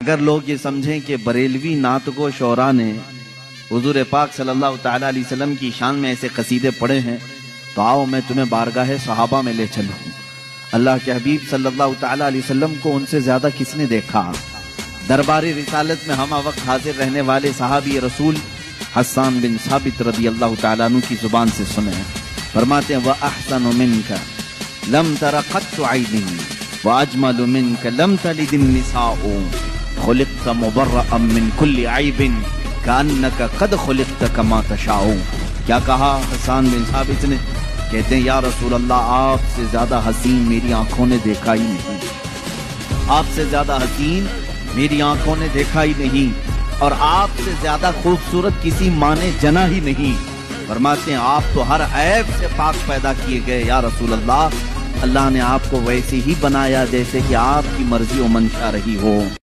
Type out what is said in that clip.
अगर लोग ये समझें कि बरेलवी नातको शोरा ने हुजूर पाक सल्लल्लाहु ताला अलैहि वसल्लम की शान में ऐसे कसीदे पढ़े हैं, तो आओ मैं तुम्हें बारगाह सहाबा में ले चलूं। अल्लाह के हबीब सल्लल्लाहु ताला अलैहि वसल्लम को उनसे ज्यादा किसने देखा। दरबारी रिसालत में हम वक्त हाजिर रहने वाले सहाबी रसूल हस्सान बिन साबित रदी अल्लाह ताला अन्हु की जुबान से सुने, फरमाते हैं व अहसनु मिनका लम तरा क़त्तु ऐनी व अजमलु मिनका लम तलिद निसाउ खुलिक़्त मुबर्रअन मिन कुल्लि ऐबिन कअन्नका क़द खुलिक़्त कमा तशाउ। क्या कहा हस्सान बिन साबित ने? कहते हैं या रसूल अल्लाह, आपसे ज्यादा हसीन मेरी आंखों ने देखा ही नहीं, आपसे ज्यादा हसीन मेरी आंखों ने देखा ही नहीं, और आपसे ज्यादा खूबसूरत किसी माँ ने जना ही नहीं। फरमाते हैं आप तो हर ऐब से पाक पैदा किए गए या रसूल अल्लाह, अल्लाह ने आपको वैसे ही बनाया जैसे कि आपकी मर्जी और मंशा रही हो।